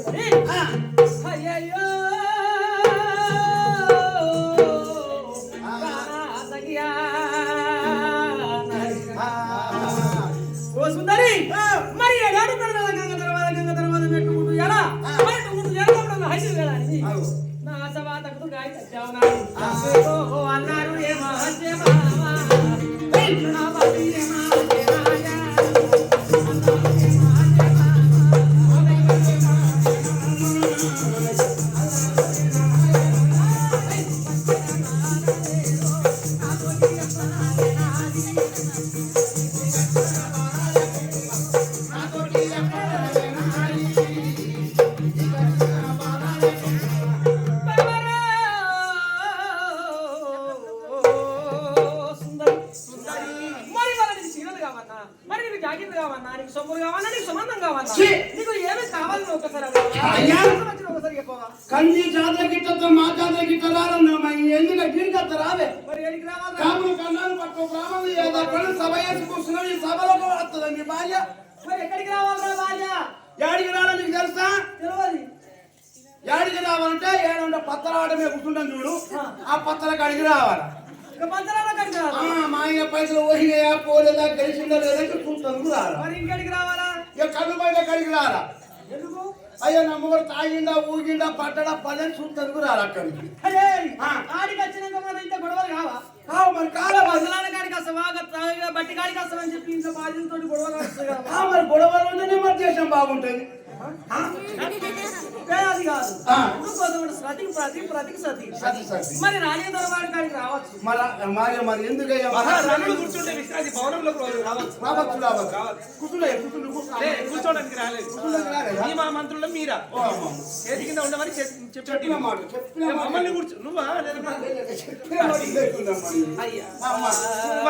అయ్యయ్యో ఓ సుందరి మరి ఏడాడు గంగ తర్వాత పెట్టుకుంటూ ఎలా హైదు కదా నా సవాతకు గాయ తెచ్చావు అన్నారు ఏమా కంది జాతర గిట్టతో మా జాతర గిట్ట రాదన్నా ఎందుకు గిరికత్త రావే కాములు కన్నాను పట్టు బ్రాహ్మణులు సభ వేసుకొస్తున్నాడు ఈ సభలోకి వస్తుంది మీ భార్య మరి ఎక్కడికి రావాలరా భార్య యాడికి రావాలని నీకు తెలుసా తెలియదు యాడికి రావాలంటే ఏడంటే పత్తల ఆట మీద కూర్చుంటాం చూడు ఆ పత్తల కాడికి రావాలి మా ఆయన పైసలు ఓహినాయా పోలేదా గెలిచిందా లేదా చూస్తాను రారా మరి ఇంకెడికి రావాలా ఇక కళ్ళు బయట కడికి రారా ఎందుకు అయ్యో నమ్మకం తాగిందా ఊగిందా పట్టడా పదని చూస్తాను రారా అక్కడికి ఆడికి వచ్చినాక మరి ఇంత గొడవలు కావా మరి కాల బసలాల కాడికి వస్తావా బట్టి కాడికి వస్తావని చెప్పి ఇంత బాధ్యతతో గొడవలు వస్తాయి కదా మరి గొడవలు ఉంటేనే మరి దేశం బాగుంటుంది అది కాదు ప్రతికి సతి మరి రాజే దొరవాడి కాడికి రావచ్చు మరి ఎందుకయ్యా కూర్చుంటే విశ్రాంతి భవనంలోకి కూర్చోడానికి రాలేదు మా మంత్రులు మీరా చేతి కింద ఉండమని చెప్పిన మమ్మల్ని కూర్చో నువ్వా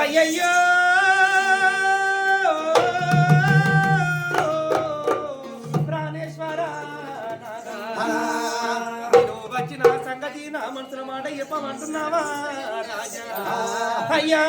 అయ్యయ్యో వచ్చిన సంగతి నా మనసుల మాట చెప్పమంటున్నావా రాజా అయ్యా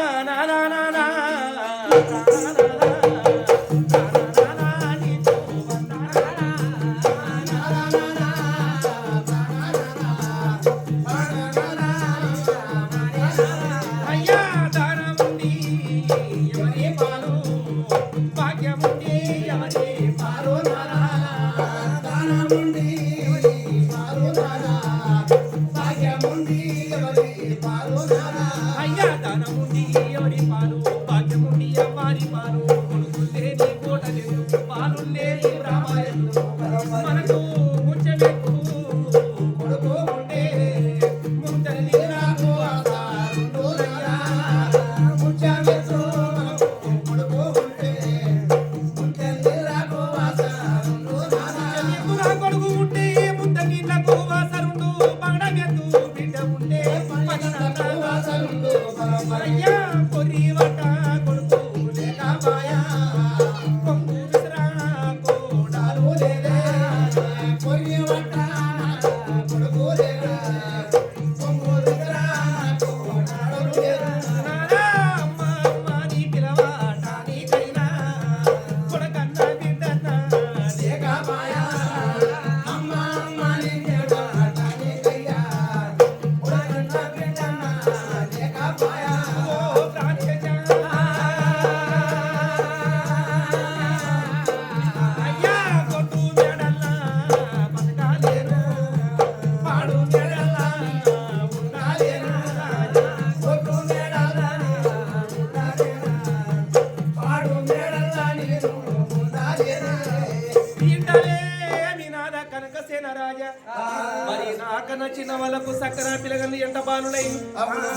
నా చిన్న వాళ్ళకు సక్కర పిల్లగలు ఎంట బాలులై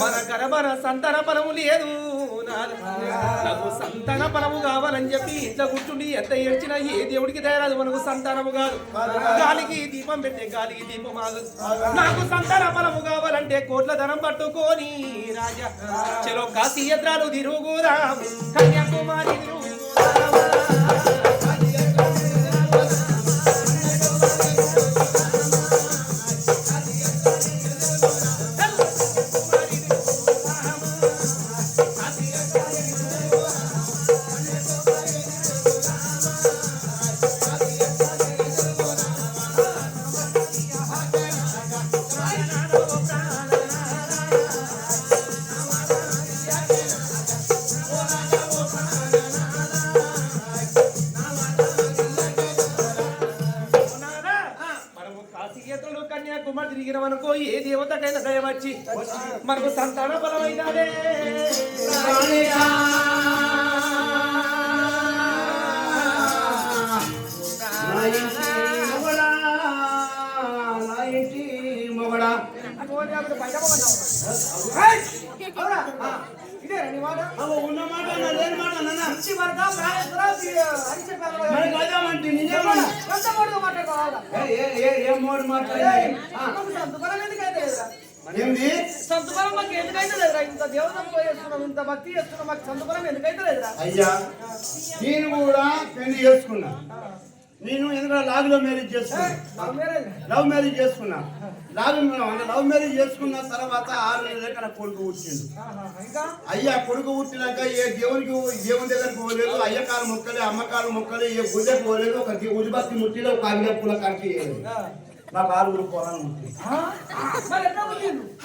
మన గర్భన సంతాన ఫలము లేదు నాకు సంతాన ఫలము కావాలని చెప్పి ఇంట్లో కూర్చుండి ఎంత ఏడ్చినా ఏ దేవుడికి దయరాదు మనకు సంతానము కాదు గాలికి దీపం పెట్టే గాలికి దీపం ఆగదు నాకు సంతాన ఫలము కావాలంటే కోట్ల ధనం పట్టుకొని రాజా చలో కాశీ యాత్రలు తిరుగురా కన్యాకుమారి తిరిగినమనుకో ఏ దేవతకైనా దయ వచ్చి మనకు సంతాన బలమైనదే సంతుబలం మాకు ఎందుకైతే లేదురా ఇంత దేవతం పోయేస్తున్నాం ఇంత భక్తి చేస్తున్నాం మాకు సంతుబలం ఎందుకైతే లేదురా అయ్యా నేను కూడా పెళ్లి చేసుకున్నా నేను ఎందుకంటే లాగులో మ్యారేజ్ చేసుకున్నా లవ్ మ్యారేజ్ చేసుకున్నా లవ్ మ్యారేజ్ చేసుకున్న తర్వాత 6 నెలలకి నాకు కొడుకు పుట్టిండు అయ్యా కొడుకు పుట్టినాక ఏ దేవుని దగ్గరికి పోలేదు అయ్యకాలు మొక్కలే అమ్మకాలు మొక్కలే ఏ గుళ్ళకి పోలేదు ఒక ఉదిబత్తి ముట్టిలో ఒక అవిడ పూల కడికి నాకు 6 పొలాలు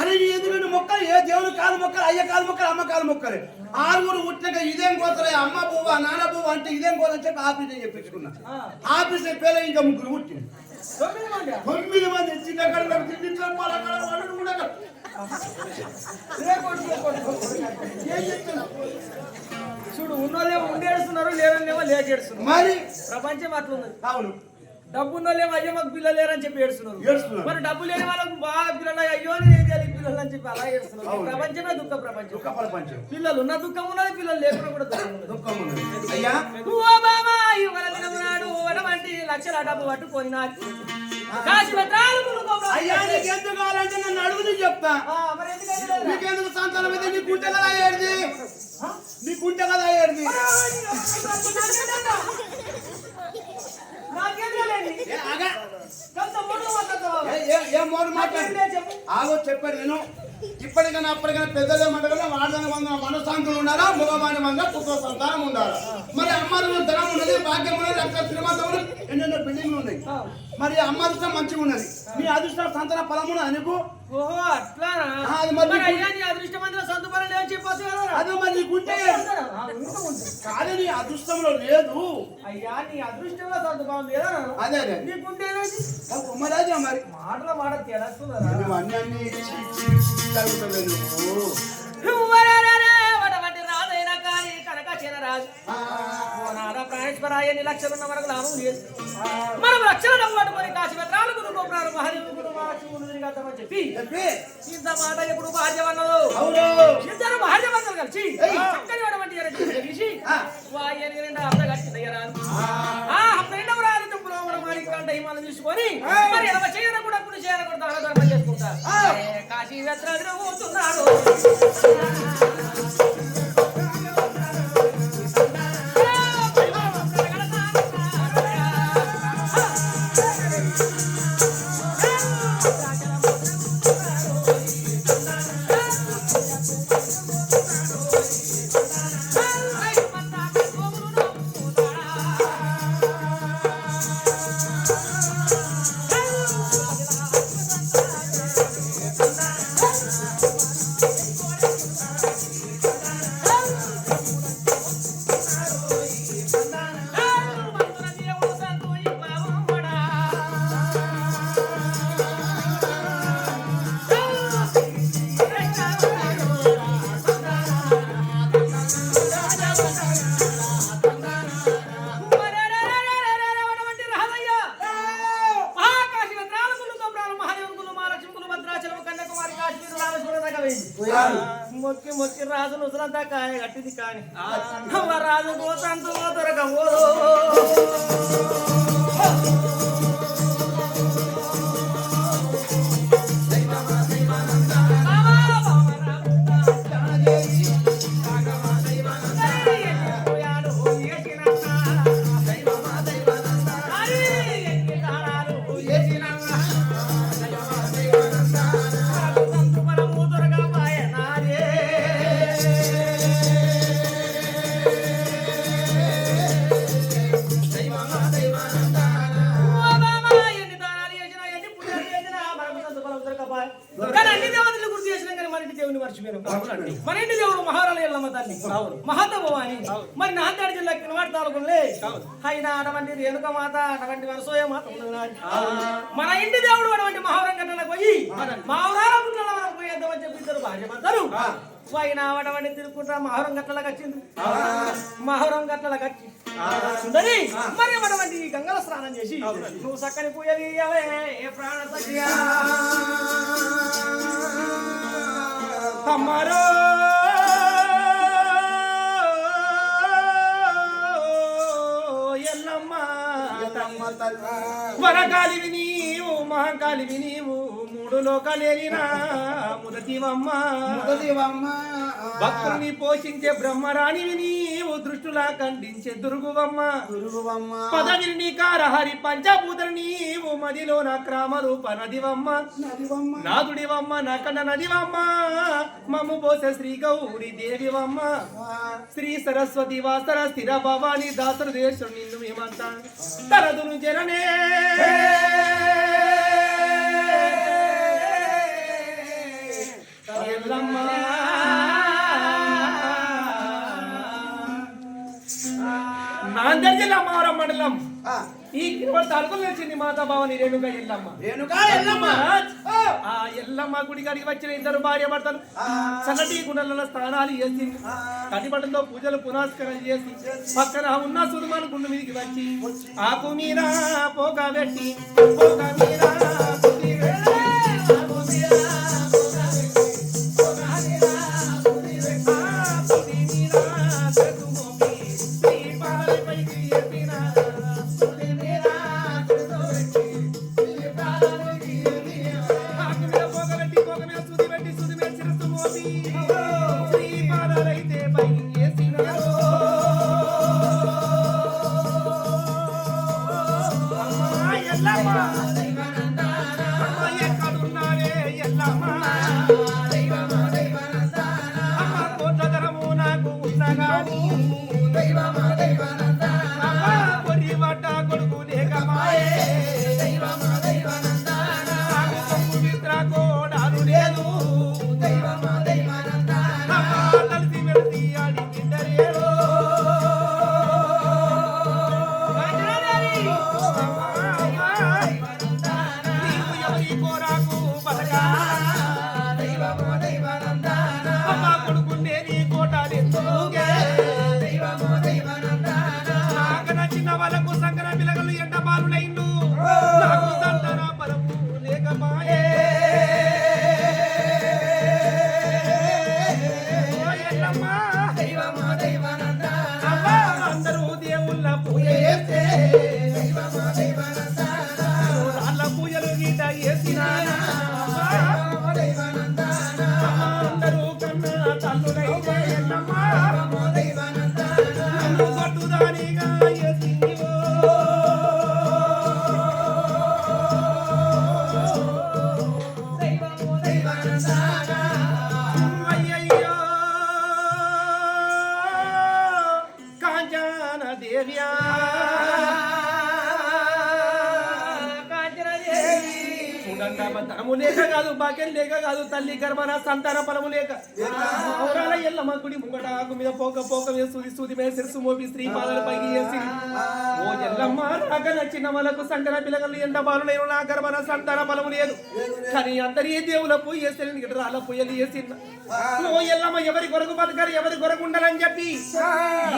అరే ఎందుకంటే మొక్కలు ఏ దేవుని కాలు మొక్కలు అయ్య కాలు మొక్కలు అమ్మ కాలు మొక్కలే 6 పుట్టినాక ఇదేం కోతలే అమ్మ పువ్వ నాన్న పువ్వ అంటే ఇదేం కోత అని చెప్పి ఆఫీస్ అని చెప్పించుకున్నా ఆఫీస్ అయిపోయా ఇంకా 3 పుట్టింది 9 మంది చిన్నక్కడ చూడు ఉన్నోళ్ళేమో ఉండేస్తున్నారు లేరనేమో లేకేడుస్తున్నారు మరి ప్రపంచం అట్లున్నది అవును డబ్బు ఉన్నోళ్ళేమో అయ్యో మాకు పిల్లలు లేరని చెప్పి ఏడుస్తున్నారు మరి డబ్బు లేని వాళ్ళకు బాగా పిల్లలు అయ్యో పిల్లలు అని చెప్పి అలా ఏడుస్తున్నారు ప్రపంచమే దుఃఖ ప్రపంచం పిల్లలు ఉన్న దుఃఖం ఉన్నది పిల్లలు లేకుండా కూడా దుఃఖం ఉన్నది అయ్యా నాడు వనమంటి లక్షల డబ్బు పట్టుకొని నాకు అయ్యా నీకు ఎందుకు కావాలంటే నన్ను అడుగుని చెప్తా నీకెందుకు సంతానం అయితే నీ గుంట కదా అయ్యేది నీ గుంట కదా అయ్యేది ఏం మోడు మాట్లాడి ఆగో చెప్పాడు నేను ఇప్పటికైనా అప్పటికైనా పెద్దలేమంటారు వాడదాని మనశాంతులు ఉన్నారా మగవాడి మంద పుత్ర సంతానం ఉండాలా మరి అమ్మారు ధనం ఉన్నది భాగ్యం ఉన్నది అక్కడ శ్రీమంతం ఎన్నెన్నో బిల్డింగ్లు ఉన్నాయి మరి అమ్మారుష్టం మంచిగా ఉన్నది నీ అదృష్టం సంతాన ఫలం ఉన్నది నీకు ఓహో అట్లానా అదృష్టం సంతపరం లేదని చెప్పొచ్చు కదా అదే మరి నీకుంటే కాదే నీ అదృష్టంలో లేదు అయ్యా నీ అదృష్టంలో సంతపరం లేదా అదే అదే నీకుంటే మరి అదే మరి మాట తేడా అన్నీ రాదైనా కానీ కనక చినరాదు ప్రాణేశ్వరాయని లక్షలున్న వరకు లాభం లేదు మనం లక్షల డబ్బు పట్టుకొని కాశీపత్రాలకు గోపురాలు చెప్పి ఇంత మాట ఎప్పుడు భార్యవన్నదో ఇద్దరు భార్యవంతులు కలిసి చక్కని వాడమంటే వాయని రెండు అర్థ కట్టింది ఆ రెండవ రాలి తుప్పులో మనం మారికంటే హిమాలను చూసుకొని మరి ఎలా చేయకూడదు కూడా చేయకూడదు ధర్మం చేసుకుంటారు కాశీ పత్రాలు పోతున్నాడు మొక్కి మొక్కి రాజు నుసరంతా కాయ కట్టింది కానీ రాజు పోతంతో దొరకబోదు దైవమా తల్లి అవును. మహాతభవాని అవును. మరి నాందేడు జిల్లా కినవాడ తాలూకులే అవును. అయినా అటువంటి రేణుక మాత అటువంటి వరసోయ మాత ఉన్నది. మన ఇంటి దేవుడు అటువంటి మహావరం గట్టలకు పోయి మావరాల గుట్టల మనం పోయేద్దామని చెప్పి ఇద్దరు భార్య భర్తలు అయినా అటువంటి తిరుగుకుంటా మహరం గట్టలకు వచ్చింది. మహరం గట్టలకు వచ్చి సుందరి మరి అటువంటి గంగల స్నానం చేసి నువ్వు చక్కని పూయలి ఏ ప్రాణ సఖియా అమ్మరో ఎల్లమ్మ వరకాలివి నీవు మహాకాలివి నీవు మూడు లోకాలేనినా ముదతివమ్మ భక్తుల్ని పోషించే బ్రహ్మరాణివి నీవు దృష్టులా ఖండించే దుర్గువమ్మ పదవిని కారహరి పంచభూతలు నీవు మదిలో నా క్రామ రూప నదివమ్మ నాదుడివమ్మ నా కన్న నదివమ్మ మమ్ము పోసే శ్రీ గౌరి దేవివమ్మ శ్రీ సరస్వతి వాసర స్థిర భవాని దాసరు దేశం నిన్ను మేమంతా తరదును జననే ఎల్లమ్మ నాందేడ్ జిల్లా మావరం మండలం ఈ కిరువల్ తాలూకులో నిలిచింది మాతా భవాని రేణుక ఎల్లమ్మ. ఆ ఎల్లమ్మ గుడి కాడికి వచ్చిన ఇద్దరు భార్య భర్తలు చల్లటి గుండెలలో స్నానాలు చేసి తడిబట్టంతో పూజలు పునస్కారం చేసి పక్కన ఉన్న సుదుమాను గుండు మీదకి వచ్చి ఆకు మీద పోక పెట్టి పోక మీద పుట్టి పెట్టి, ఆకు మీద పోక పెట్టి, పోక మీద పుట్టి పెట్టి, ఆ పుట్టి మీద చెట్టు మోపి శ్రీ పాదలపైకి ఎత్తిన పుట్టి మీద చెట్టు పెట్టి శ్రీ పాదలపైకి ఎత్తిన, ఆకు మీద పోక పెట్టి పోక మీద సుది పెట్టి సుది మీద చిరుస్తు మోపి శ్రీ పాదాలైతే పైకి ఎత్తిన ఎల్లమ్మ ఎక్కడున్నావే ఎల్లమ్మ అమ్మ కోటధరము నాకు ఉన్నగాని అమ్మ పొరి వడ్డ కొడుకు లేకమాయే నాకు కొమ్ము మిత్ర కోడాలు లేదు అమ్మ తలసి వెళతి ఆడి తిండరేరో నీకు ఎవరి కోరాకు బతకా అమ్మ కొడుకుండే నీ కోటాలెత్తుకే నాకు నచ్చిన వాళ్ళకు సంగన పిలగలు ఎండ బాలులైండు నాకు సంతన పరము లేకమాయే ఓ ఎల్లమ్మ అమ్మ అందరూ దేవుళ్ళ పూజ చేస్తే రాళ్ళ పూజలు గీత వేసినానా అందరూ కన్నా తల్లులైతే ఎల్లమ్మ నన్ను కొట్టుదానిగా ఎత్తివో అయ్యయ్యో కాంచన దేవ్యా ధనము లేక కాదు బాకెన్ లేక కాదు తల్లి గర్భన సంతాన ఫలము లేక ఔరాల ఎల్లమ్మ గుడి ముంగట ఆకు మీద పోక పోక మీద సూది సూది మీద సిరుసు మోపి స్త్రీ పాదాల పైకి చేసి ఓ ఎల్లమ్మ నాకు నచ్చిన వాళ్ళకు సంకర పిల్లగలు ఎండ బాలులైన నా గర్భన సంతాన ఫలము లేదు కానీ అందరి దేవుల పూజ చేస్తే రాళ్ళ పూజలు చేసింది ఓ ఎల్లమ్మ ఎవరి కొరకు బతకరు ఎవరి కొరకు ఉండాలని చెప్పి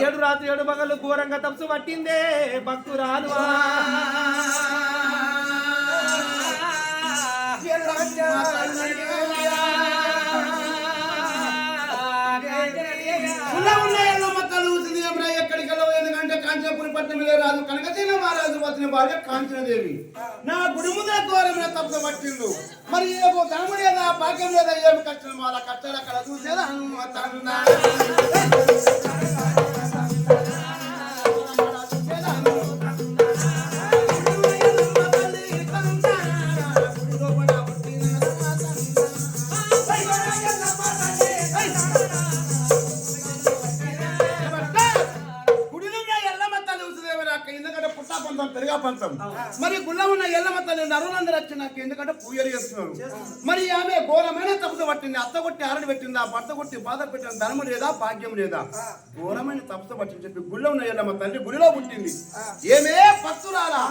7 రాత్రి 7 పగలు ఘోరంగా తప్సు పట్టిందే భక్తురాలు ఎందుకంటే కాంచనపురి పట్టణంలో రాజు కనకసేన మహారాజు వచ్చిన భార్య కాంచనదేవి నా గుడి ముందర ఘోరమైన తప్పు పట్టిండు మరి ఏమో ధనము లేదా భాగ్యం లేదా ఏమి కష్టం వాళ్ళ కష్టాలు అక్కడ చూసేదా ఎందుకంటే పుట్టా పొందం లేటుగా పంచం. మరి గుళ్ళ ఉన్న ఎల్లమ్మ తల్లి నరులందరూ వచ్చి నాకు ఎందుకంటే పూజలు చేస్తున్నారు. మరి ఆమె ఘోరమైన తప్పుతో పట్టింది. అత్త కొట్టి ఆరడి పెట్టిందా, భర్త కొట్టి బాధ పెట్టిన ధర్మం లేదా, భాగ్యం లేదా, ఘోరమైన తప్పుతో పట్టింది చెప్పి గుళ్ళ ఉన్న ఎల్లమ్మ తల్లి గుడిలో పుట్టింది. ఏమే పత్తురాలా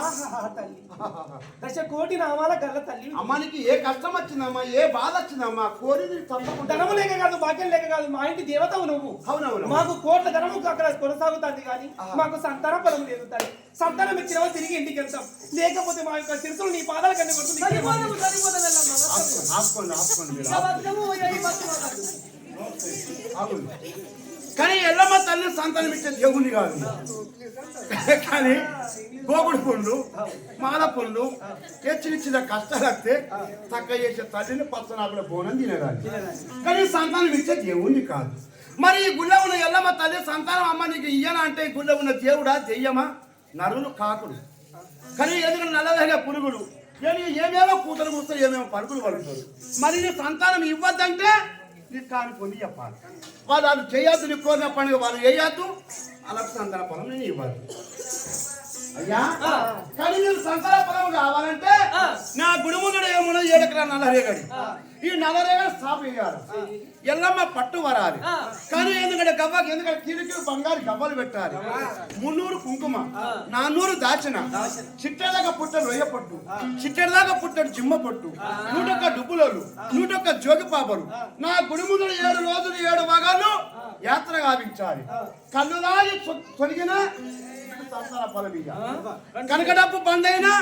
దశ కోటి నామాల గల్ల తల్లి. అమ్మానికి ఏ కష్టం వచ్చిందమ్మా, ఏ బాధ వచ్చిందమ్మా, కోరింది తప్పకుండా. ధనము లేక కాదు, భాగ్యం లేక కాదు, మా ఇంటి దేవతవు నువ్వు. అవునవును. మాకు కోట్ల ధనము అక్కడ కొనసాగుతుంది కానీ మాకు సంతాన ఫలం లేదు తల్లి. సంతానం ఇచ్చినవా తిరిగి ఇంటికి వెళ్తాం, లేకపోతే మా యొక్క శిరసులు నీ పాదాల కంటే కొడుతుంది. కానీ ఎల్లమ్మ తల్లి సంతానం ఇచ్చే దేవుని కాదు. కానీ గోగుడు పనులు, మాల పనులు, చిన్న కష్టాలు వస్తే చక్క చేసే తల్లిని పచ్చనాకుల బోనం తినగాలి. కానీ సంతానం ఇచ్చే దేవుని కాదు. మరి ఈ గుళ్ళ ఉన్న ఎల్లమ్మ తల్లి సంతానం అమ్మ నీకు ఇయ్యనా అంటే గుళ్ళ ఉన్న దేవుడా దెయ్యమా, నరులు కాకుడు. కానీ ఎందుకంటే నల్లదగా పురుగులు ఏమేమో కూతురు కూర్చొని ఏమేమో పరుగులు పలుకుతారు. మరి నీ సంతానం ఇవ్వద్దంటే నీకు కాని పొంది చెప్పాలి. వాళ్ళు చేయొద్దు, నీ కోరిన పండుగ వాళ్ళు వేయద్దు, అలా సంతాన పొలం నేను ఇవ్వాలి. అయ్యా కానీ నేను సంతాన పొలం కావాలంటే నా గుడి ముందు ఏమున్నా 7 ఎకరాల నల్లరేగడి. ఈ నల్లరేగడి స్టాప్ వేయాలి, ఎల్లమ్మ పట్టు వరాలి. కానీ ఎందుకంటే గవ్వకి ఎందుకంటే కిరికిరి బంగారు గవ్వలు పెట్టాలి, 300 కుంకుమ, 400 దాచిన, చిట్టెదాకా పుట్టడు రొయ్య పట్టు, చిట్టెదాకా పుట్టడు జిమ్మ పట్టు, 101 డుబ్బులోలు, 101 జోగి పాపలు. నా గుడి ముందు 7 రోజులు 7 భాగాలు యాత్ర గావించాలి. కళ్ళు దాగి తొలగిన సంతాన ఫలమీయ, కనుక డబ్బు బంద్ అయినా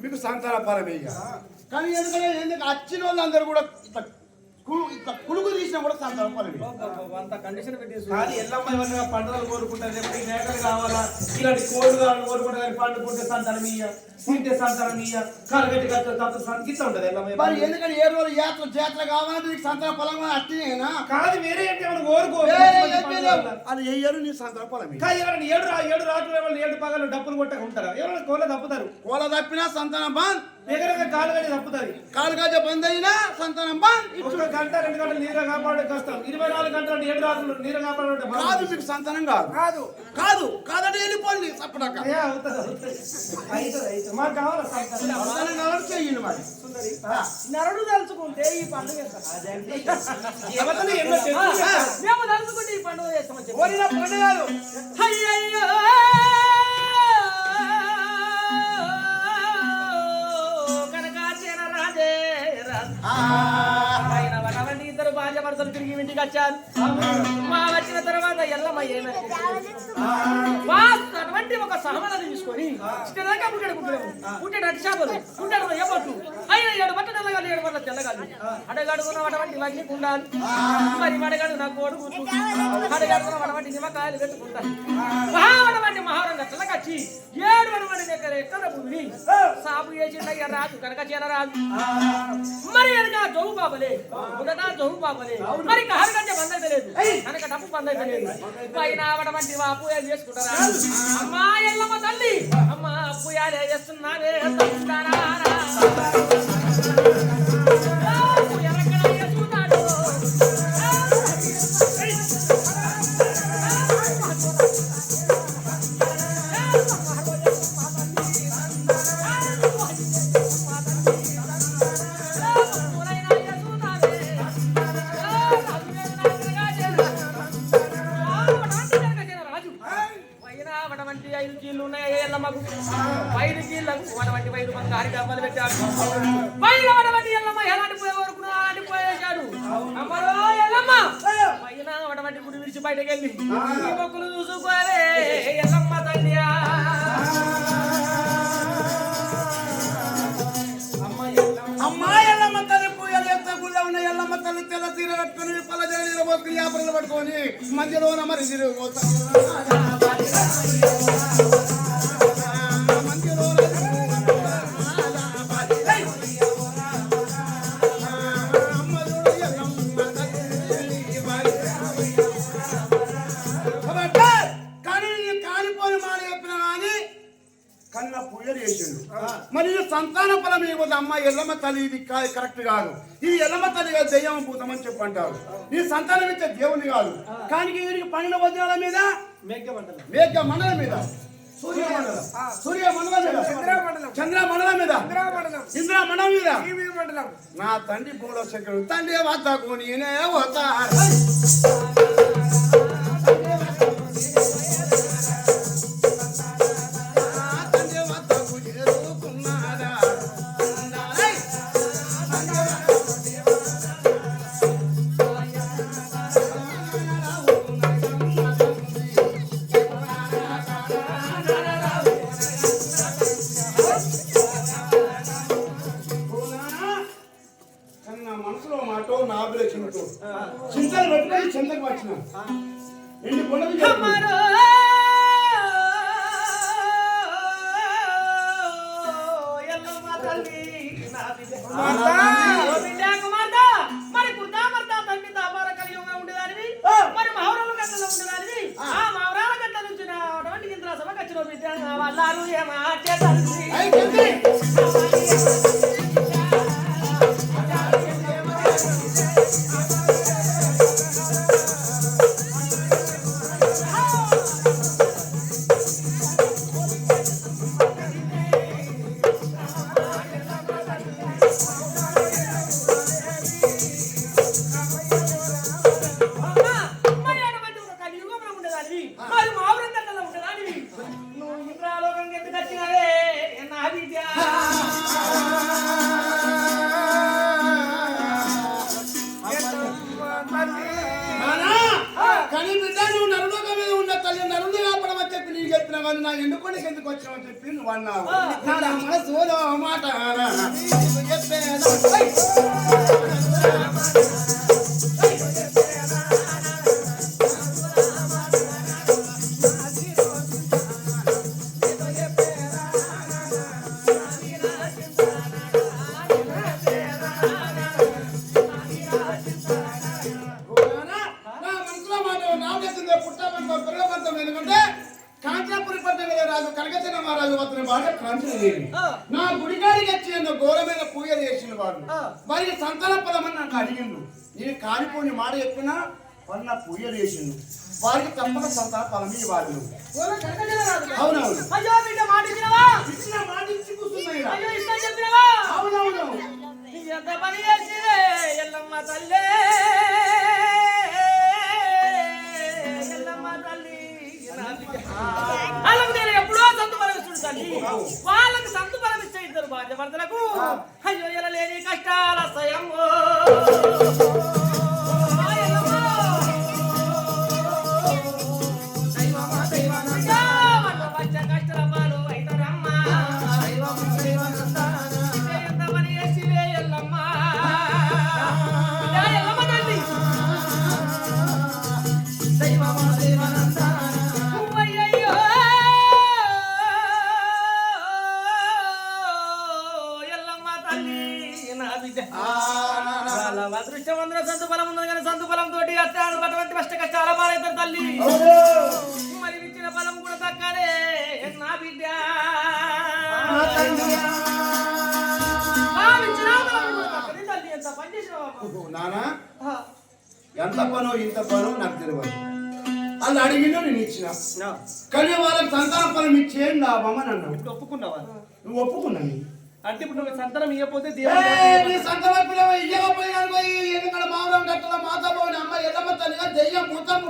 మీకు సంతాన ఫలమీయ. కానీ ఎందుకంటే ఎందుకు వచ్చిన వాళ్ళందరూ కూడా కులుగు తీసినా కూడా సంతాన ఫలమీయ. కానీ ఎల్లమ్మ ఏమన్నా పండుగలు కోరుకుంటారు, లేకపోతే మేకలు కావాలా, ఇలాంటి కోళ్ళు కావాలని కోరుకుంటారు. కానీ పండుకుంటే సంతానం ఇయ్య, తింటే సంతానం ఇయ్య, కాలుగట్టి ఇట్లా ఉంటుంది ఎల్లమ్మ. మరి ఎందుకంటే 7 రోజులు జాతర కావాలంటే నీకు సంతాన ఫలం అట్టినేనా కాదు, వేరే ఏమైనా కోరుకో. అది ఎయ్యరు నీ సంతాన ఫలం. 7 రాత్రులు 7 పగలు డబ్బులు కొట్టక ఉంటారా? ఎవరైనా కోళ్ళ తప్పుతారు, కోళ్ళ తప్పినా సంతానం బంద్, కాలు గడి తప్పుతారు. కాలు గజ బంద్ అయినా సంతానం బంద్. 1 గంట 2 గంటలు నీరు కాపాడే కష్టం, 24 గంటలు 7 రాత్రులు నీరు కాపాడే కాదు. మీకు సంతానం కాదు కాదు కాదు కాదంటే వెళ్ళిపోండి తప్పడాక. మాకు కావాలి సంతానం కావాలంటే చెయ్యండి. మరి నరుడు తలుచుకుంటే ఈ పండుగ మేము తలుచుకుంటే ఈ పండుగ చేస్తామని చెప్పి పండుగలు అయ్యయ్యో కనకాచేన రాజే రాజు ఇద్దరు భార్య భర్తలు తిరిగి ఇంటికి వచ్చారు. మా వచ్చిన తర్వాత ఎల్లమ్మ అటువంటి ఒక సహమనాన్ని తీసుకొని చిన్నదాకా పుట్టాడు అడిచాపలు పుట్టాడు ఏపట్లు అయినా 7 బట్ట తెల్లగాలి 7 బట్ల తెల్లగాలి అడగడుగున్న అటువంటి లగ్ని ఉండాలి. మరి మడగడు నా కోడు అడగడుగున్న అటువంటి నిమ్మకాయలు పెట్టుకుంటాను. మహావడవంటి మహారంగ తెల్లకచ్చి 7 వడవంటి దగ్గర ఎక్కడ పుండి సాపు చేసిందయ్య రాజు కనుక చేరరాజు. మరి వెనక జోగు పాపలే మొదట జోగు పాపలే మరి కహరగంటే బంద్ అయితే లేదు, కనుక డబ్బు బంద్ అయితే లేదు. పైన అవడవంటి పూజలు చేసుకుంటారా అమ్మా ఎల్లమ్మ తల్లి అమ్మా పూయాలే చేస్తున్నానే గుడి విడిచి బయటకు వెళ్ళి ఈ మొక్కులు చూసుకోలే ఎల్లమ్మ తల్లి. అమ్మా ఎల్లమ్మ తల్లి పూజలు ఎంత గుళ్ళ ఉన్న ఎల్లమ్మ తల్లి తెల్ల తీర కట్టుకొని పల్ల జల పోసుకుని యాపరలు పట్టుకొని మధ్యలో మరి కన్నా పూజలు చేసిండు. మరి సంతాన ఫలం ఇవ్వదు అమ్మ ఎల్లమ్మ తల్లి, ఇది కరెక్ట్ కాదు. ఇది ఎల్లమ్మ తల్లి కాదు, దెయ్యం భూతమని చెప్పంటారు. ఈ సంతానం ఇచ్చే దేవుని కాదు. కానీ వీరికి 12 వజ్రాల మీద మేఘ మండలం మీద సూర్యమండలం సూర్యమండలం మీద చంద్రమండలం మీద ఇంద్రమండలం మీద నా తండ్రి భూలోశంకరుడు తండ్రి వద్దకు నేనే వస్తా చింతలు పెట్టుకొని చింతకు వచ్చిన ఎండి కొండకు మరి కుర్తా మర్తా తండ్రి దాపార కలియుగంగా ఉండేదానివి మరి మౌరాల గట్టలో ఉండేదానివి ఆ మౌరాల గట్ట నుంచి అటువంటి ఇంద్ర సభకు వచ్చిన బిడ్డ వాళ్ళారు మరి మావరం గట్టలో ఉండేదానివి నువ్వు ఇంద్రాలోకం ఎందుకు వచ్చినవే నా బిడ్డ కానీ బిడ్డ నువ్వు నరులోక మీద ఉన్న తల్లి నరుని ఆపడం చెప్పి నీకు చెప్పిన కానీ నా ఎందుకోనికి ఎందుకు వచ్చావని చెప్పి నువ్వు అన్నావు నా మనసులో మాట నా గుడిగాడికి వచ్చి ఘోరమైన పూజ చేసిన వాడు వారికి సంతాన పదమని నాకు అడిగిండు నేను కాలిపోని మాట చెప్పినా వాళ్ళు నా పూజ చేసిండు వారికి తప్పక సంతాన పదం ఇవ్వాలి అవునవును ఇచ్చిన మాట ఇచ్చి కూర్చున్నాయి అవునవును ఎంత పని చేసి ఎల్లమ్మ తల్లి ఎల్లమ్మ తల్లి వాళ్ళకు నేను ఎప్పుడో సంతు పరమిస్తుడు తల్లి వాళ్ళకు సంతు పరమిస్తే ఇద్దరు భార్యభర్తలకు అయ్యో ఎలా లేని కష్టాల స్వయంలో కష్టాల పాలు అయితరమ్మ ఎంత పని చేసి ఎల్లమ్మ ఎల్లమ్మ తల్లి అదృష్టవంతుల సంతు బలం ఉన్నది కానీ సంతు బలం తోటి అష్టాలు అటువంటి కష్ట కష్టాల పాలవుతారు తల్లి మరి ఇచ్చిన బలం కూడా తక్కనే నా బిడ్డ తల్లి ఎంత పని చేసినావు నానా ఎంత పనో ఇంత పనో నాకు తెలియదు వాళ్ళు అడిగినా నేను ఇచ్చిన కానీ వాళ్ళకి సంతాన ఫలం ఇచ్చేయం లాభమని అన్నావు ఒప్పుకున్నావా నువ్వు ఒప్పుకున్నాను అంటే ఇప్పుడు నువ్వు సంతానం ఇవ్వకపోతే మామూలు గట్టలో మాతా పోయిన అమ్మ ఎల్లమ్మ తల్లిగా దెయ్యం మొత్తం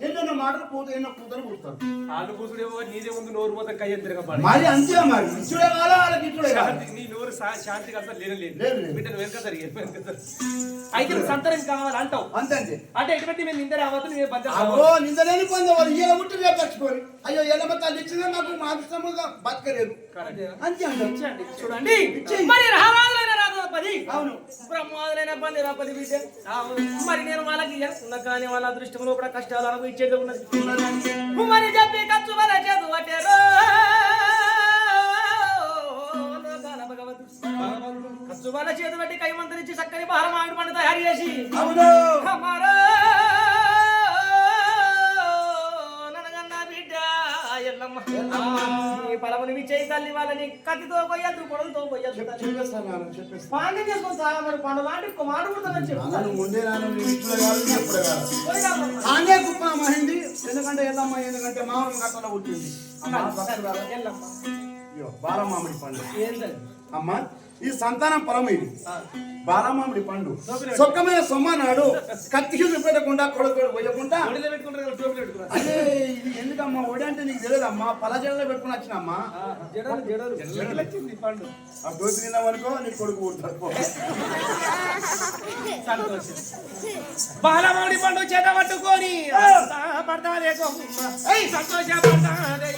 ఎన్నో మాటలు పోతే ఎన్నో కూతురు పుడతారు ఆలు కూతుడేమో నీదే ముందు నోరు మొత్తం కయ్యం తిరగబడి మరి అంతే మరి ఇచ్చుడే కాదా వాళ్ళకి ఇచ్చుడే నీ నోరు శాంతిగా అసలు లేదు బిడ్డను వెనక అయితే సంతానం కావాలి అంటావు అంతే అంటే ఎటువంటి మేము నింద రావద్దు నేను నిందలేని పొందేవారు ఇలా ఉంటే రేపు తెచ్చుకోని అయ్యో ఎల్లమ్మ తల్లి ఇచ్చిందా నాకు మాత్రముగా బతకలేదు అంతే అండి చూడండి మరి రావాలైన రాజపది అవును బ్రహ్మాదులైన పంది రాపది బిడ్డ మరి నేను వాళ్ళకి ఇవ్వకుండా కానీ వాళ్ళ అదృష్టంలో కూడా కష్టాలు అనుభవించేది ఉన్నది మరి చెప్పి ఖర్చు వల్ల చేదు పట్టారు ఖర్చు వల్ల చేదు పట్టి కైమంతరించి చక్కని బాలమామిడి పండు తయారు చేసి అవును ననగన్న బిడ్డ ఎల్లమ్మ ఈ పలముని విచ్చేయి తల్లి వాళ్ళని కత్తితో పోయద్దు కొడలతో పోయద్దు పాండ్యం చేసుకొని సాగమని పండు లాంటి ఒక మాట పుడతానని చెప్పు ఎందుకంటే ఎల్లమ్మ ఎందుకంటే మామూలు కట్టలో పుట్టింది ఎల్లమ్మ బాలమామిడి పండు ఏంటది అమ్మా ఈ సంతానం పొలం ఇది బాలమామిడి పండు సొక్కమైన సొమ్మనాడు కత్తి పెట్టకుండా కొడుకు పోయకుండా అదే ఇది ఎందుకమ్మా ఒడి అంటే నీకు తెలియదమ్మా పలజడలో పెట్టుకుని వచ్చినమ్మా వచ్చింది పండు ఆ దోసి తిన్నావనుకో నీ కొడుకు పుడతాడు సంతోషం బాలమామిడి పండు చేత పట్టుకొని పడతాదే సంతోష పడతాదే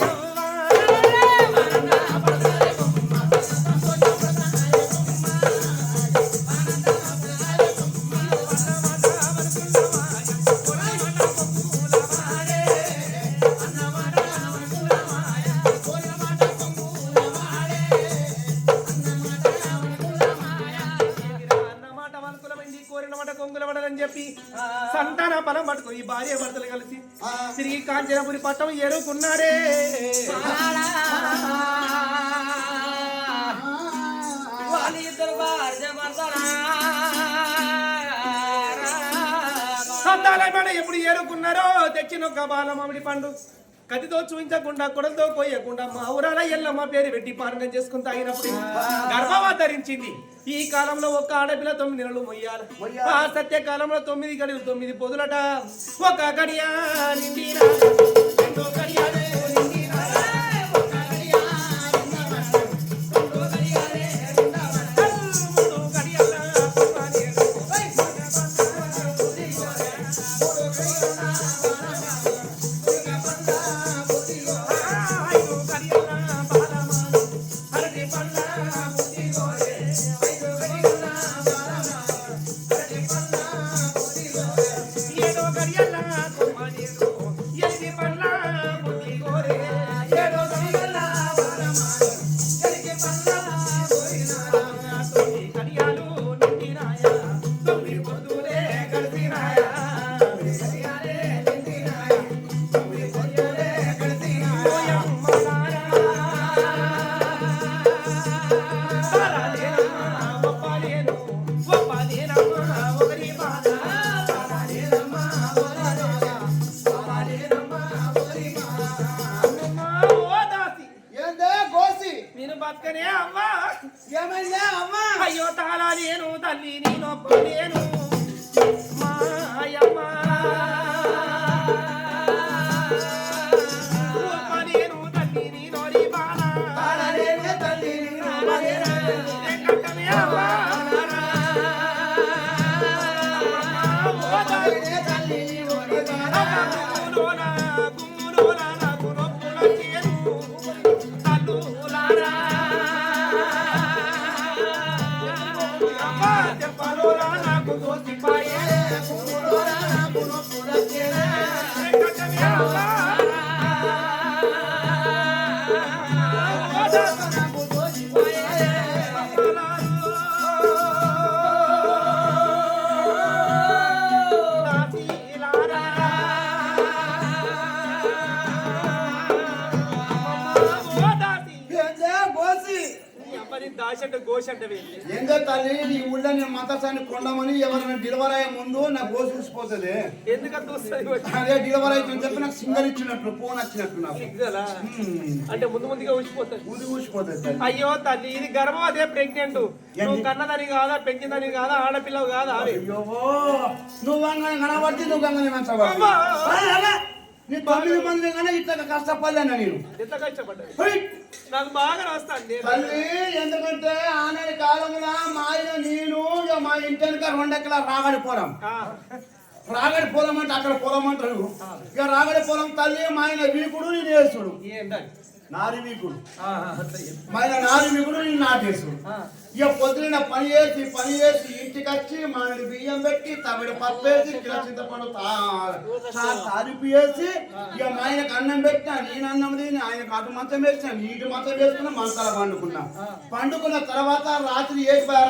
చెప్పి సంతాన బలం పట్టుకుని భార్య భర్తలు కలిసి తిరిగి కాంచనపురి పట్టం ఏరుకున్నారే సంతాన ఎప్పుడు ఏరుకున్నారో తెచ్చిన ఒక బాలమామిడి పండు కత్తితో చూపించకుండా కొడలతో కోయకుండా మా ఊరాల ఎల్లమ్మ పేరు పెట్టి పానకం చేసుకుని తాగినప్పుడు గర్భవా ధరించింది. ఈ కాలంలో ఒక్క ఆడపిల్ల 9 నెలలు మొయ్యాలి. ఆ సత్య కాలంలో 9 గడియలు 9 పొదులట. ఒక గడియా నిండినా రెండో గడియా నిండినా ఒక గడియా రెండో గడియా మూడో గడియా అయ్యో తాళా నేను తల్లి నేను నేను మాయమ్మ నేను తల్లి నేను ఏందో తల్లి నీ ఊళ్ళో నేను మంత్రసాన్ని కొండమని ఎవరైనా డెలివరీ అయ్యే ముందు నాకు గోసు చూసిపోతుంది. ఎందుకంటే అదే డెలివరీ అయితే చెప్పి నాకు సింగల్ ఇచ్చినట్లు ఫోన్ వచ్చినట్లు నాకు అంటే ముందుగా ఊసిపోతుంది. అయ్యో తల్లి ఇది గర్భం అదే ప్రెగ్నెంట్ నువ్వు కన్నదని కాదా పెంచిందని కాదా ఆడపిల్లవు కాదా అయ్యో నువ్వు గంగని కనబడితే నువ్వు గంగని మంచవా నీ 9 మంది కానీ ఇట్లా కష్టపడ్డాను నేను ఎంత కష్టపడ్డా నాకు బాగా రాస్తాను తల్లి. ఎందుకంటే ఆనాటి కాలంలో మా ఆయన నేను మా ఇంటి వెనక 2 ఎకరాల రాగడి పొలం అంటే అక్కడ పొలం అంటారు. ఇక రాగడి పొలం తల్లి మా ఆయన వీకుడు నేను వేసుడు నారి వీకుడు మా ఆయన నారి వీకుడు నేను నాటేసుడు. ఇక పొద్దున పని చేసి ఇంటికి వచ్చి మా బియ్యం పెట్టి తమిడి పప్పు వేసి కిలో చింతపండు తాలిపి వేసి ఇక మా ఆయనకు అన్నం పెట్టినా నేను అన్నం తిని ఆయనకు అటు మంచం వేసిన నీటి మంచం వేసుకున్నా మంచాల పండుకున్న తర్వాత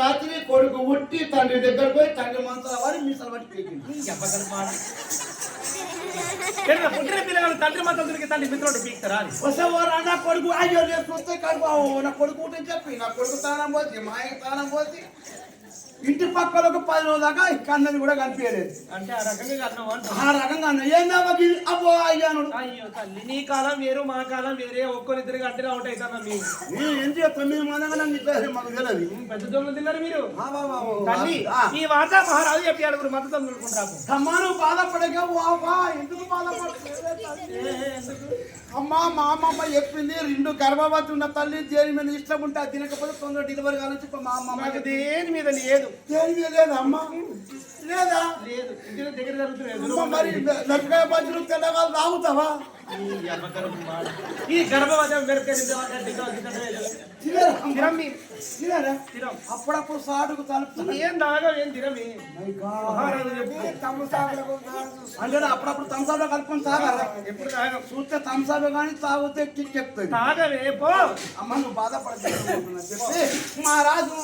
రాత్రి కొడుకు ఉట్టి తండ్రి దగ్గర పోయి తండ్రి మంచాల వాడి మీసాల వాడి పుట్టిన పిల్లగాడు తండ్రి మాత్రం దొరికి తండ్రి మిత్రుడు పీక్తారా అని వస్తే నా కొడుకు అయ్యో నేను చూస్తే కడుపు నా కొడుకు ఉంటే చెప్పి నా కొడుకు తానం పోసి మా ఆయన తానం పోసి ఇంటి పక్కలకు 10 రోజుల దాకా కన్నది కూడా కనిపించలేదు. అంటే ఆ రకంగా కన్నావు అంట. ఆ రకంగా అన్న ఏందా అబ్బో అయ్యాను. అయ్యో తల్లి నీ కాలం వేరు మా కాలం వేరే ఒక్కరిద్దరికి అంటే అవుట్ అవుతాను నేను ఏం చేస్తాను 9 మంది మాకు తెలియదు. పెద్ద దొంగలు తిన్నారు మీరు తల్లి. ఈ వాత మహారాజు చెప్పి అడుగురు మత దొంగలుకుంటారు. అమ్మాను బాధపడగా వావా ఎందుకు బాధపడలేదు అమ్మా మా అమ్మమ్మ చెప్పింది 2 గర్భవతి ఉన్న తల్లి దేని మీద ఇష్టం ఉంటే అది తినకపోతే తొందర డెలివరీ కావాలని మా అమ్మ దేని మీద లేదు. దేని మీద లేదా అమ్మ లేదా లేదు దగ్గర జరుగుతుంది. మరి మిరపకాయ బజ్జీలు తెల్లగా తాగుతావా? ఈ గర్భవతి అప్పుడప్పుడు సాటుకు తలుపు ఏం తాగా ఏం తినమి అంటే అప్పుడప్పుడు తమసాబే కలుపుకొని తాగాలి. ఎప్పుడు తాగం చూస్తే తమసాబే కానీ తాగితే కిక్ చెప్తుంది. తాగవే పో అమ్మ నువ్వు బాధపడతావు చెప్పి మా రాజు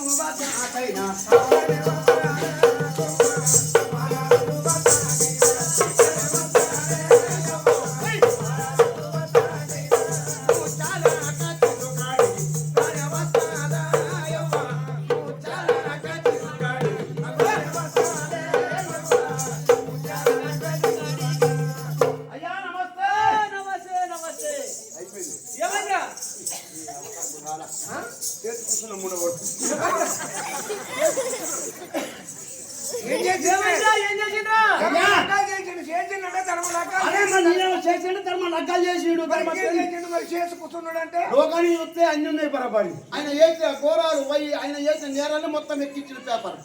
లోకాన్ని చూస్తే అన్ని ఉన్నాయి బరాబరి. ఆయన చేసిన ఘోరాలు ఆయన చేసిన నేరాలు మొత్తం ఎక్కించిన పేపర్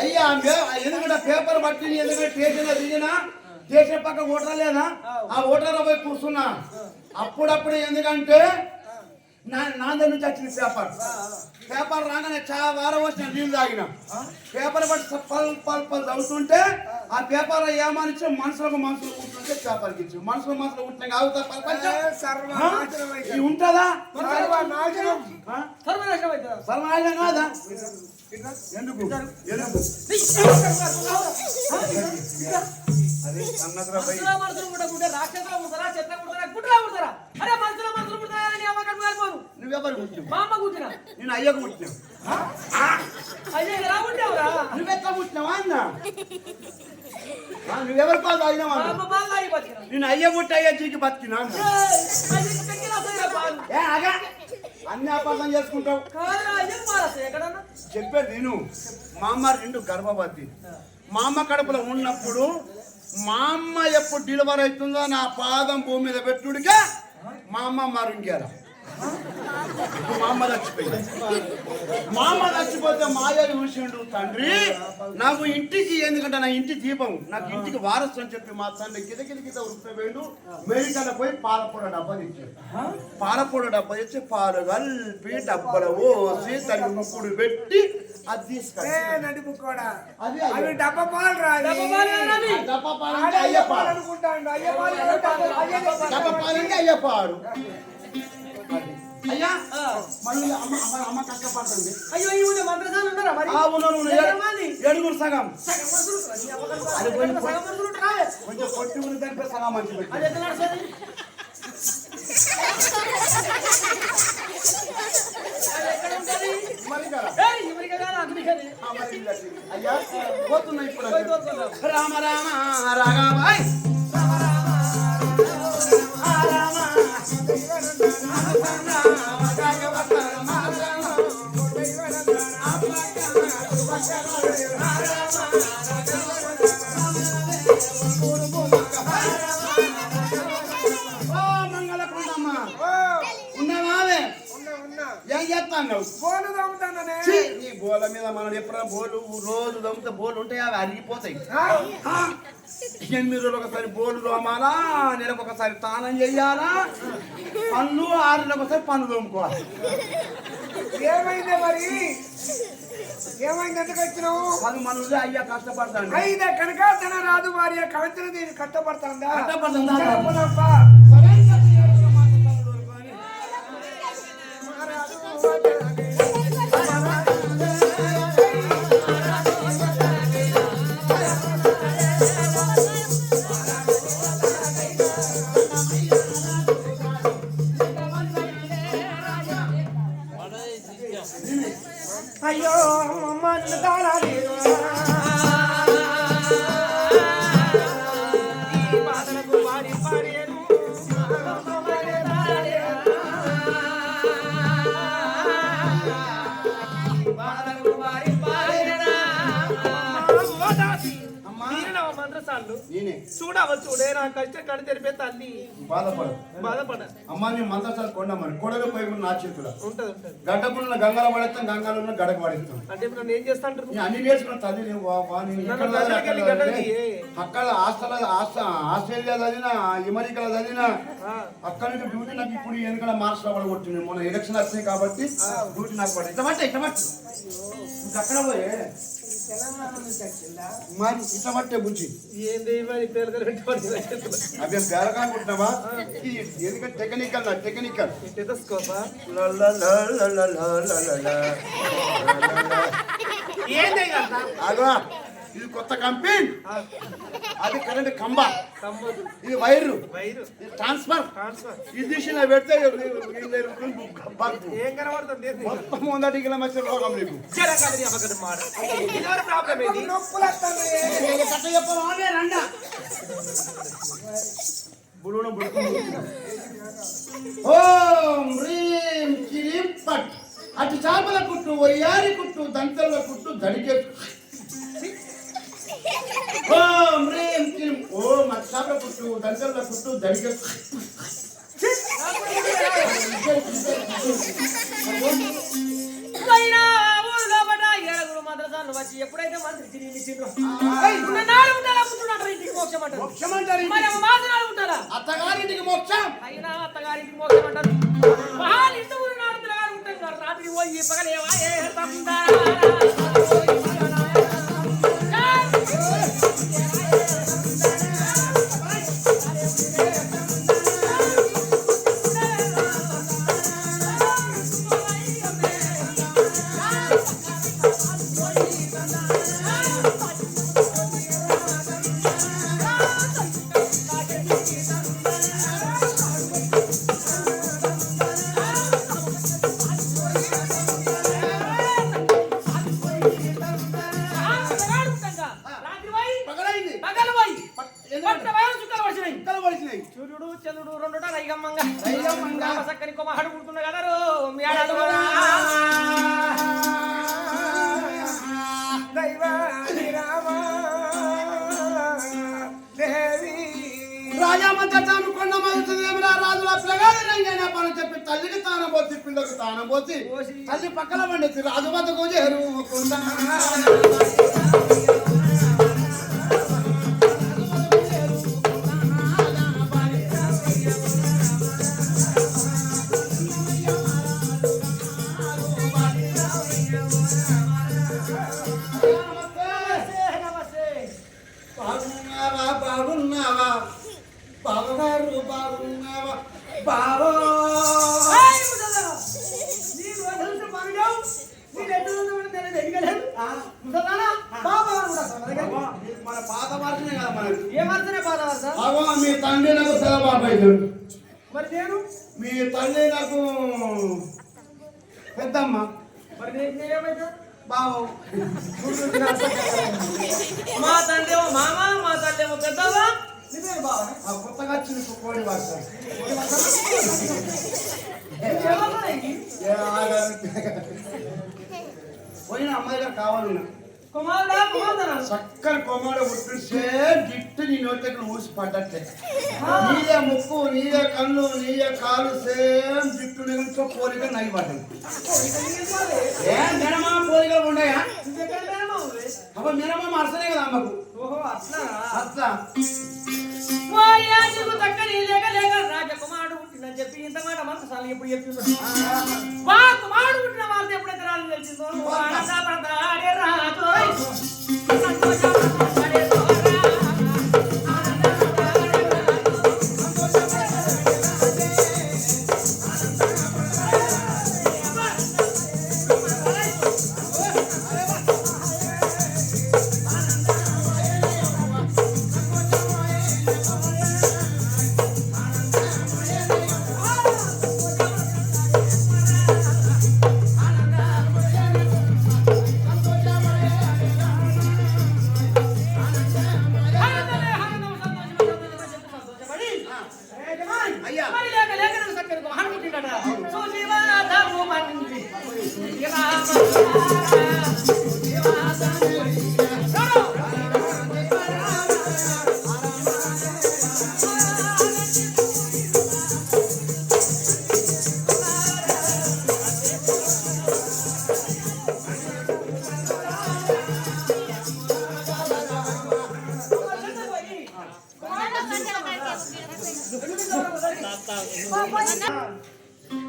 అయ్యా ఎందుకంటే పేపర్ పట్టింది ఎందుకంటే స్టేషన్ దిగినా స్టేషన్ పక్క ఓటర్ లేదా ఆ ఓటర్ పోయి కూర్చున్నా అప్పుడప్పుడు ఎందుకంటే నా దగ్గర నుంచి వచ్చిన పేపర్ రాగానే వారం వచ్చిన నీళ్ళు తాగిన పేపర్ బట్టి పలు చదువుతుంటే ఆ పేపర్ ఏమనిచ్చి మనుషులకు మనుషులు కూర్చుంటే పేపర్కి ఇచ్చు మనుషులు ఉంటున్నాయి ఆగుతా ఉంటుందా సర్వనాశనం కాదా? ఎందుకు నువ్వెవరు పుట్టినావు? నేను అయ్యకు పుట్టినావు. నువ్వెట్లా పుట్టినావా అన్న? నువ్వెవరి పాలు తాగినావా? నేను అయ్య పుట్టి అయ్యా చీకి బతికినా అన్ని అపార్థం చేసుకుంటావు. చెప్పేది నేను మా అమ్మ 2 గర్భవతి. మా అమ్మ కడుపులో ఉన్నప్పుడు మా అమ్మ ఎప్పుడు డెలివరీ అవుతుందో నా పాదం భూమి మీద పెట్టుడిగా మా అమ్మ మరుంగార. మా అమ్మ చచ్చిపోయింది. మా అమ్మ చచ్చిపోతే మాయ చూసిండు తండ్రి నాకు ఇంటికి ఎందుకంటే నా ఇంటి దీపం నాకు ఇంటికి వారసు అని చెప్పి మా తండ్రి గిద ఉరుకుపోయాడు. మెడికల్ పోయి పాలపూడ డబ్బా తెచ్చాడు. పాలపూడ డబ్బా తెచ్చి పాలు కలిపి డబ్బలు పోసి తల్లి ముక్కుడు పెట్టి అది తీసుకొచ్చి డబ్బా పాలు అయ్యపాడు అయ్యా మళ్ళీ అమ్మ కష్టపడుతుంది. అయ్యో మంత్రసాలు ఉన్నారా మరి? 7 సగం కొంచెం కొట్టి ఉంది దానిపై సగం మంచి అయ్యా పోతున్నా ఇప్పుడు రామ రామ రాఘవాయ్ మంగళకుండమ్మ ఉన్నావావే ఏం చేస్తాను? బోలు దమ్ముతానే. నీ బోల మీద మనం ఎప్పుడైనా బోలు రోజు దమ్ముతే బోలు ఉంటాయి అవి అరిగిపోతాయి. 8 రోజులు ఒకసారి బోలు తోమాలా, నెలకు ఒకసారి స్నానం చెయ్యాలా, పనులు 6 నెలలకు ఒకసారి పనులు తోముకోవాలి. ఏమైంది మరి? ఏమైంది? ఎందుకు వచ్చినావు? 10 మంది అయ్యా కష్టపడతాను. అయితే కనుక తన రాదు భార్య కవితలు దీన్ని కష్టపడుతుందా? మంత్రసాలు నేనే చూడవచ్చు చూడే నా కష్టం కడి తెరిపే తల్లి బాధపడు బాధపడ అమ్మ నీ మంత్రసాలు కొండమ్మని కొడలు పోయి ఉన్న నా చేతుల ఉంటది ఉంటది గడ్డకున్న గంగలో పడేస్తాం గంగలో ఉన్న గడకు పడేస్తాం అంటే ఇప్పుడు నన్ను ఏం చేస్తా అంటారు నేను అన్ని నేర్చుకున్న తల్లి నేను నేను నన్ను ఇక్కడ గడ్డకి వెళ్ళి గడ్డకి అక్కడ ఆస్ట్రేలియా చదివిన అమెరికాలో చదివిన అక్కడ నుంచి డ్యూటీ నాకు ఇప్పుడు వెనకాల మార్క్స్ పడగొట్టింది మొన్న ఎలక్షన్ వచ్చినాయి కాబట్టి డ్యూటీ నాకు పడ ఇట్లా పట్టే అక్కడ పోయే మరి ఇట్లా పట్టే బుజ్జి ఏంది మరి పేరు పెట్టుకోవాలి అవి బేరకానుకుంటున్నావా ఎందుకంటే టెక్నికల్ టెటస్కోపా అగో ఇది కొత్త కంపెనీ అది కరెంట్ కంబ ఇది వైరు ఇది ట్రాన్స్ఫర్ ఇది తీసిన పెడితే ఏం కనబడుతుంది మొత్తం 100 డిగ్రీల మధ్య రోగం నీకు ప్రాబ్లం ఏంటి ఓం హ్రీం క్లీం పట్ అటు చేపల కుట్టు వయ్యారి కుట్టు దంతల కుట్టు దడికే ఓం హ్రీం క్లీం ఓం అటు చేపల కుట్టు దంతల కుట్టు దడికే వచ్చి ఎప్పుడైతే మంత్రి అత్తగారింటికి మోక్షం అయినా అత్తగారికి మోక్షం అంటారు రాత్రి పోయి పగలేవా సూర్యుడు చంద్రుడు రెండు రైగమ్మంగా చక్కని కొమ్మహాడు పుడుతున్న కదా మీ ఆడాలు రాజామను కొండ మగుతుందేమిరా రాజుల పిల్లగాడు రంగైనా పని చెప్పి తల్లికి తానం పోసి పిల్లకు తానం పోసి తల్లి పక్కన పండితే రాజు వద్దకు చేరు బాగున్నావా బావగారు బాగున్నావా బావో మన పాత వర్షనే కదా మనకి ఏ వర్షనే పాత వర్ష బావో మీ తండ్రి నాకు బాబాయ్ మరి నేను మీ తల్లి నాకు పెద్దమ్మ మరి నేనేమైతే బావో మా తండ్రి ఏమో మామ మా తల్లి ఏమో పెద్దవా నిజమే బావ కొత్తగా వచ్చింది కోడి భాష పోయిన అమ్మాయి గారు కావాలన్నా చక్కని కొమ్మడ ఉట్టిస్తే గిట్టు నీ నోట్లకి ఊసి పడ్డట్టే నీదే ముక్కు నీదే కన్ను నీదే కాలు సేమ్ జిట్టు నిగుంచో పోలిక నగి పడ్డాను ఏం మినమా పోలికలు ఉన్నాయా అప్పుడు మినమా అర్సనే కదా అమ్మకు అట్లా రాజకుమారుడు పుట్టిందని చెప్పి ఇంత మాట మంత్రసాలు ఎప్పుడు చెప్పిందో మా కుమారుడు పుట్టిన వాళ్ళతో ఎప్పుడైతే రాజు తెలిసిందో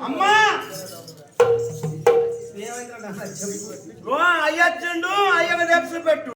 అమ్మా అయ్యొచ్చిండు అయ్యకు తెప్సి పెట్టు